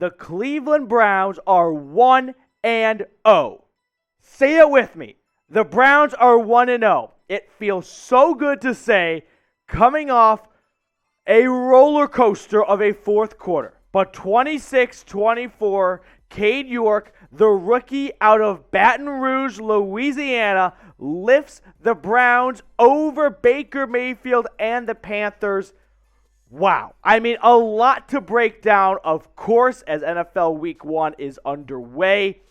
The Cleveland Browns are 1-0. Say it with me. The Browns are 1-0. It feels so good to say, coming off a roller coaster of a fourth quarter. But 26-24, Cade York, the rookie out of Baton Rouge, Louisiana, lifts the Browns over Baker Mayfield and the Panthers. Wow. I mean, a lot to break down, of course, as NFL Week 1 is underway.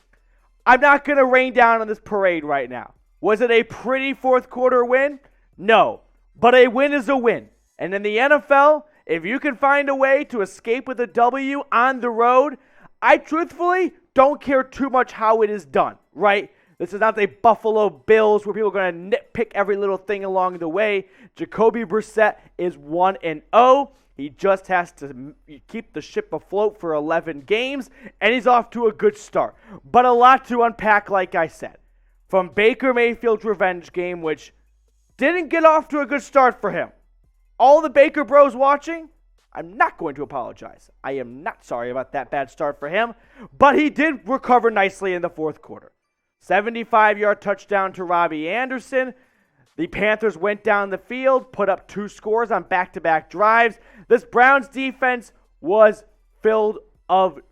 I'm not going to rain down on this parade right now. Was it a pretty fourth quarter win? No. But a win is a win. And in the NFL, if you can find a way to escape with a W on the road, I truthfully don't care too much how it is done, right? This is not the Buffalo Bills where people are going to nitpick every little thing along the way. Jacoby Brissett is 1-0. He just has to keep the ship afloat for 11 games, and he's off to a good start. But a lot to unpack, like I said. From Baker Mayfield's revenge game, which didn't get off to a good start for him. All the Baker bros watching, I'm not going to apologize. I am not sorry about that bad start for him, but he did recover nicely in the fourth quarter. 75-yard touchdown to Robbie Anderson. The Panthers went down the field, put up 2 scores on back-to-back drives. This Browns defense was filled of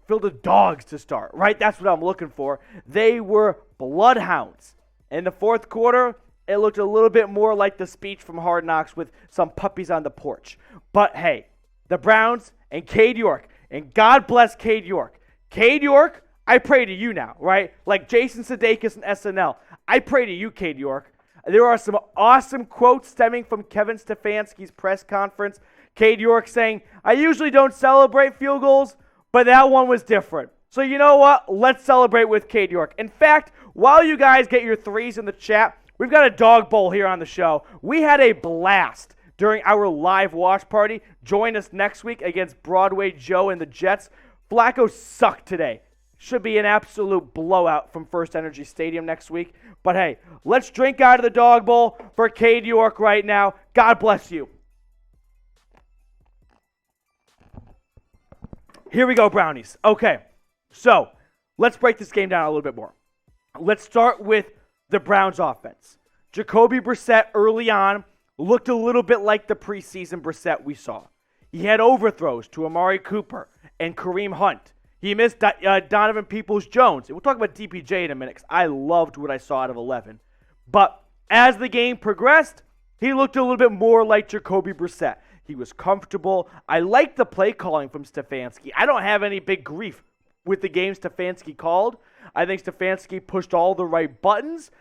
dogs to start, right? That's what I'm looking for. They were bloodhounds. In the fourth quarter, it looked a little bit more like the speech from Hard Knocks with some puppies on the porch. But hey, the Browns and Cade York, and God bless Cade York. Cade York, I pray to you now, right? Like Jason Sudeikis and SNL. I pray to you, Cade York. There are some awesome quotes stemming from Kevin Stefanski's press conference. Cade York saying, I usually don't celebrate field goals, but that one was different. So you know what? Let's celebrate with Cade York. In fact, while you guys get your threes in the chat, we've got a dog bowl here on the show. We had a blast during our live watch party. Join us next week against Broadway Joe and the Jets. Flacco sucked today. Should be an absolute blowout from First Energy Stadium next week. But hey, let's drink out of the dog bowl for Cade York right now. God bless you. Here we go, Brownies. Okay, so let's break this game down a little bit more. Let's start with the Browns offense. Jacoby Brissett early on looked a little bit like the preseason Brissett we saw. He had overthrows to Amari Cooper and Kareem Hunt. He missed Donovan Peoples-Jones. And we'll talk about DPJ in a minute because I loved what I saw out of 11. But as the game progressed, he looked a little bit more like Jacoby Brissett. He was comfortable. I liked the play calling from Stefanski. I don't have any big grief with the game Stefanski called. I think Stefanski pushed all the right buttons.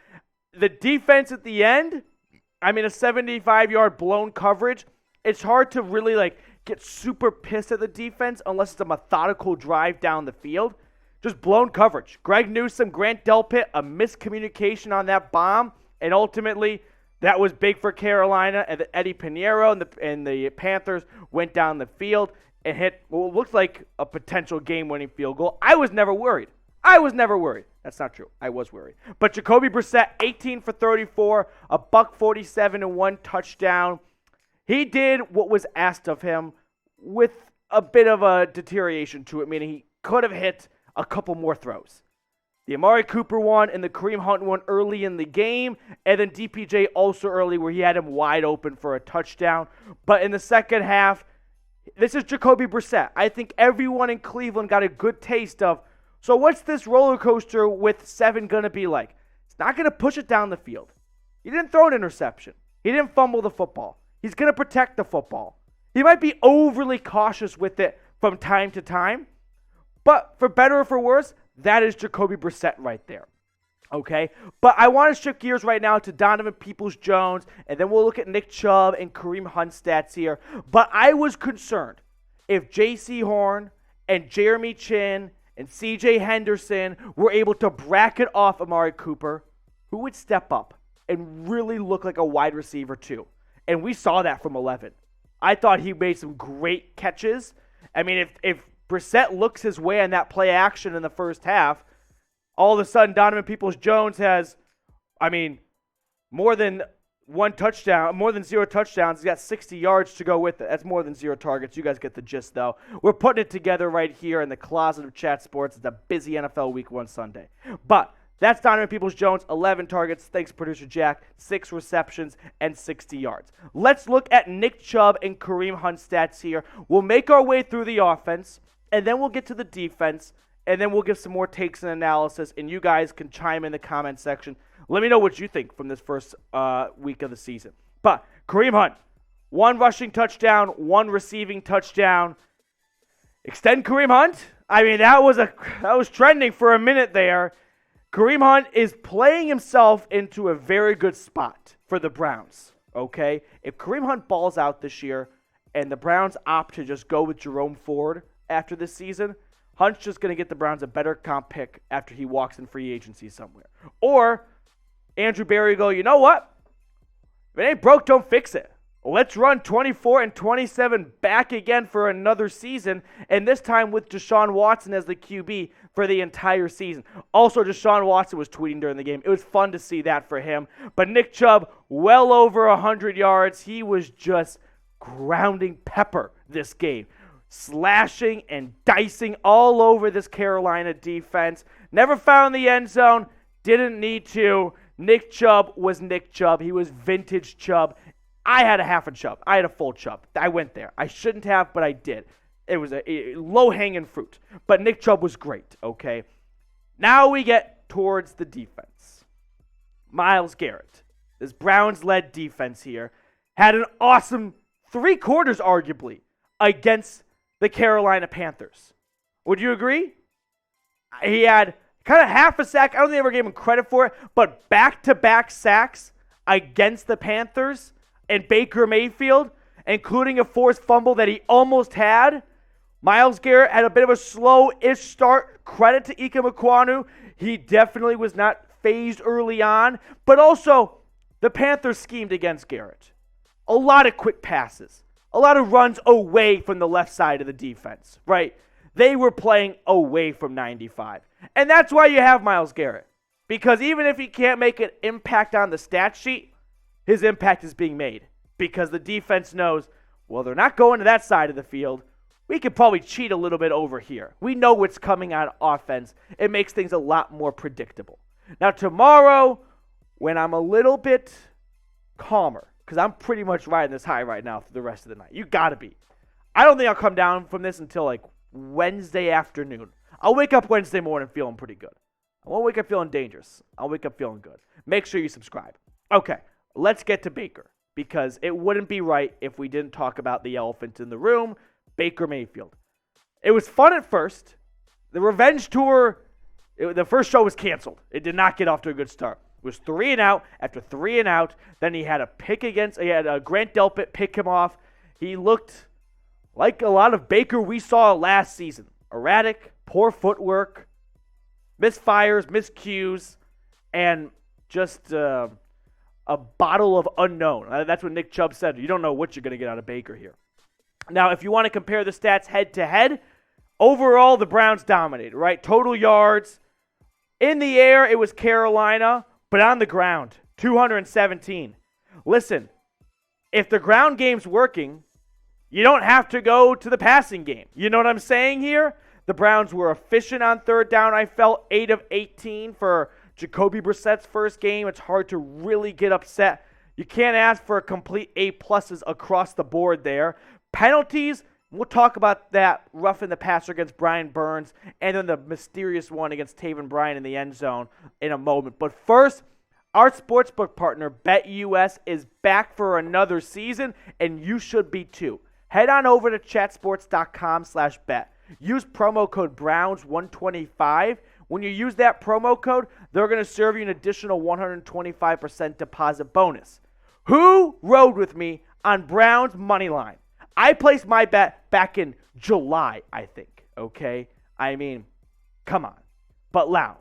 The defense at the end, I mean, a 75-yard blown coverage, it's hard to really get super pissed at the defense unless it's a methodical drive down the field. Just blown coverage. Greg Newsome, Grant Delpit, a miscommunication on that bomb, and ultimately that was big for Carolina, and Eddie Pinheiro and the Panthers went down the field and hit what looked like a potential game-winning field goal. I was never worried. That's not true. I was worried. But Jacoby Brissett, 18 for 34, a $147 and 1 touchdown. He did what was asked of him with a bit of a deterioration to it, meaning he could have hit a couple more throws. The Amari Cooper one and the Kareem Hunt one early in the game, and then DPJ also early where he had him wide open for a touchdown. But in the second half, this is Jacoby Brissett. I think everyone in Cleveland got a good taste of, so what's this roller coaster with 7 going to be like? It's not going to push it down the field. He didn't throw an interception. He didn't fumble the football. He's going to protect the football. He might be overly cautious with it from time to time, but for better or for worse, that is Jacoby Brissett right there. Okay? But I want to shift gears right now to Donovan Peoples-Jones, and then we'll look at Nick Chubb and Kareem Hunt stats here. But I was concerned if J.C. Horn and Jeremy Chin and C.J. Henderson were able to bracket off Amari Cooper, who would step up and really look like a wide receiver too. And we saw that from 11. I thought he made some great catches. I mean, if Brissett looks his way on that play action in the first half, all of a sudden Donovan Peoples-Jones has, more than one touchdown, more than 0 touchdowns. He's got 60 yards to go with it. That's more than 0 targets. You guys get the gist, though. We're putting it together right here in the closet of Chat Sports. It's a busy NFL Week 1 Sunday. But that's Donovan Peoples-Jones, 11 targets. Thanks, Producer Jack. 6 receptions and 60 yards. Let's look at Nick Chubb and Kareem Hunt stats here. We'll make our way through the offense, and then we'll get to the defense, and then we'll give some more takes and analysis, and you guys can chime in the comment section. Let me know what you think from this first week of the season. But Kareem Hunt, 1 rushing touchdown, 1 receiving touchdown. Extend Kareem Hunt? I mean, that was trending for a minute there. Kareem Hunt is playing himself into a very good spot for the Browns, okay? If Kareem Hunt balls out this year and the Browns opt to just go with Jerome Ford after this season, Hunt's just going to get the Browns a better comp pick after he walks in free agency somewhere. Or Andrew Berry go, you know what? If it ain't broke, don't fix it. Let's run 24 and 27 back again for another season, and this time with Deshaun Watson as the QB for the entire season. Also, Deshaun Watson was tweeting during the game. It was fun to see that for him. But Nick Chubb, well over 100 yards. He was just grounding pepper this game. Slashing and dicing all over this Carolina defense. Never found the end zone. Didn't need to. Nick Chubb was Nick Chubb. He was vintage Chubb. I had a half a Chubb. I had a full Chubb. I went there. I shouldn't have, but I did. It was a low-hanging fruit. But Nick Chubb was great, okay? Now we get towards the defense. Myles Garrett, this Browns-led defense here, had an awesome 3 quarters, arguably, against the Carolina Panthers. Would you agree? He had kind of half a sack. I don't think they ever gave him credit for it, but back-to-back sacks against the Panthers and Baker Mayfield, including a forced fumble that he almost had. Myles Garrett had a bit of a slow-ish start. Credit to Ike Mekwonu. He definitely was not phased early on. But also, the Panthers schemed against Garrett. A lot of quick passes. A lot of runs away from the left side of the defense, right? They were playing away from 95. And that's why you have Myles Garrett. Because even if he can't make an impact on the stat sheet, his impact is being made. Because the defense knows, well, they're not going to that side of the field. We could probably cheat a little bit over here. We know what's coming on offense. It makes things a lot more predictable. Now, tomorrow, when I'm a little bit calmer, because I'm pretty much riding this high right now for the rest of the night. You got to be. I don't think I'll come down from this until like Wednesday afternoon. I'll wake up Wednesday morning feeling pretty good. I won't wake up feeling dangerous. I'll wake up feeling good. Make sure you subscribe. Okay, let's get to Baker, because it wouldn't be right if we didn't talk about the elephant in the room, Baker Mayfield. It was fun at first. The revenge tour, the first show was canceled. It did not get off to a good start. It was 3 and out after 3 and out. Then he had a Grant Delpit pick him off. He looked like a lot of Baker we saw last season. Erratic, poor footwork, misfires, miscues, and just a bottle of unknown. That's what Nick Chubb said. You don't know what you're going to get out of Baker here. Now, if you want to compare the stats head-to-head, overall, the Browns dominated, right? Total yards. In the air, it was Carolina, but on the ground, 217. Listen, if the ground game's working, you don't have to go to the passing game. You know what I'm saying here? The Browns were efficient on third down. I felt 8 of 18 for Jacoby Brissett's first game. It's hard to really get upset. You can't ask for a complete A-pluses across the board there. Penalties, we'll talk about that roughing the passer against Brian Burns and then the mysterious one against Taven Bryan in the end zone in a moment. But first, our sportsbook partner, BetUS, is back for another season, and you should be too. Head on over to chatsports.com/bet. Use promo code Browns125. When you use that promo code, they're going to serve you an additional 125% deposit bonus. Who rode with me on Browns money line? I placed my bet back in July, I think, okay? I mean, come on. But now,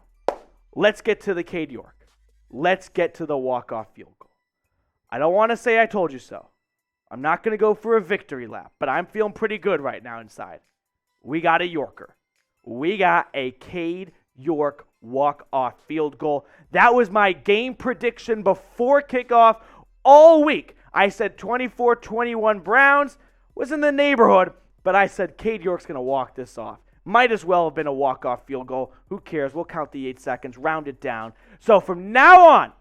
let's get to the Cade York. Let's get to the walk-off field goal. I don't want to say I told you so. I'm not going to go for a victory lap, but I'm feeling pretty good right now inside. We got a Yorker. We got a Kade York walk-off field goal. That was my game prediction before kickoff all week. I said 24-21 Browns was in the neighborhood, but I said Cade York's going to walk this off. Might as well have been a walk-off field goal. Who cares? We'll count the 8 seconds, round it down. So from now on,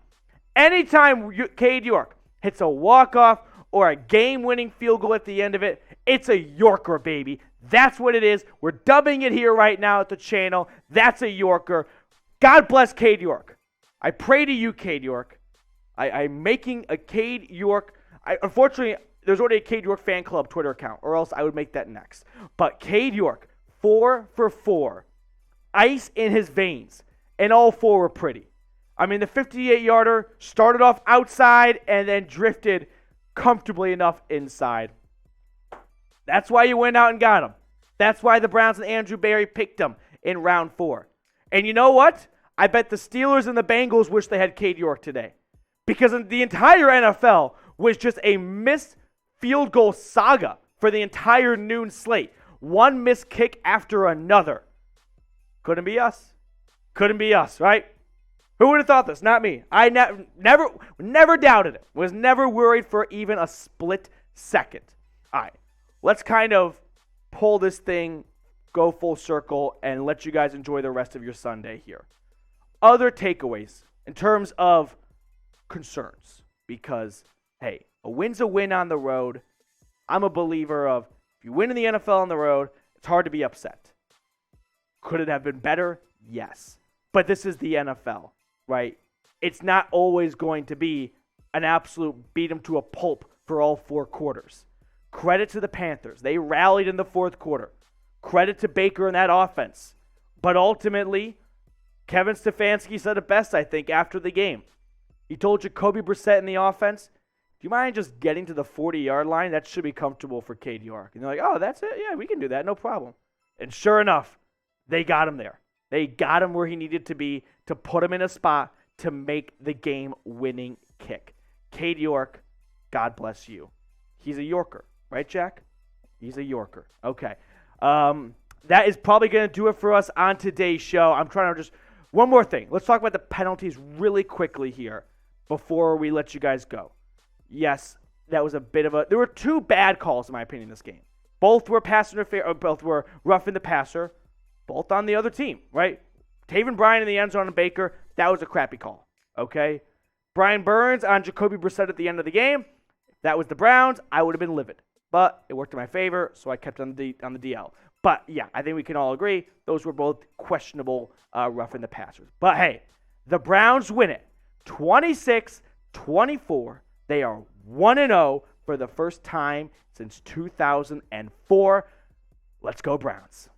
anytime Cade York hits a walk-off or a game-winning field goal at the end of it, it's a Yorker, baby. That's what it is. We're dubbing it here right now at the channel. That's a Yorker. God bless Cade York. I pray to you, Cade York. I'm making a Cade York. Unfortunately, there's already a Cade York fan club Twitter account, or else I would make that next. But Cade York, 4 for 4. Ice in his veins. And all 4 were pretty. I mean, the 58-yarder started off outside and then drifted comfortably enough inside. That's why you went out and got him. That's why the Browns and Andrew Berry picked him in round 4. And you know what? I bet the Steelers and the Bengals wish they had Cade York today. Because the entire NFL was just a missed field goal saga for the entire noon slate. One missed kick after another. Couldn't be us. Couldn't be us, right? Who would have thought this? Not me. I never doubted it. Was never worried for even a split second. All right. Let's kind of pull this thing, go full circle, and let you guys enjoy the rest of your Sunday here. Other takeaways in terms of concerns. Because, hey, a win's a win on the road. I'm a believer of if you win in the NFL on the road, it's hard to be upset. Could it have been better? Yes. But this is the NFL, right? It's not always going to be an absolute beat 'em to a pulp for all 4 quarters. Credit to the Panthers. They rallied in the 4th quarter. Credit to Baker and that offense. But ultimately, Kevin Stefanski said it best, I think, after the game. He told Jacoby Brissett in the offense, do you mind just getting to the 40-yard line? That should be comfortable for Cade York. And they're like, oh, that's it? Yeah, we can do that. No problem. And sure enough, they got him there. They got him where he needed to be to put him in a spot to make the game-winning kick. Cade York, God bless you. He's a Yorker. Right, Jack? He's a Yorker. Okay. That is probably going to do it for us on today's show. I'm trying to just... One more thing. Let's talk about the penalties really quickly here before we let you guys go. Yes, that was a bit of a... There were 2 bad calls, in my opinion, in this game. Both were pass interference, or both were roughing the passer, both on the other team, right? Taven Bryan in the end zone on Baker, that was a crappy call, okay? Brian Burns on Jacoby Brissett at the end of the game, if that was the Browns, I would have been livid. But it worked in my favor, so I kept on the DL. But, yeah, I think we can all agree those were both questionable roughing the passers. But, hey, the Browns win it 26-24. They are 1-0 for the first time since 2004. Let's go, Browns.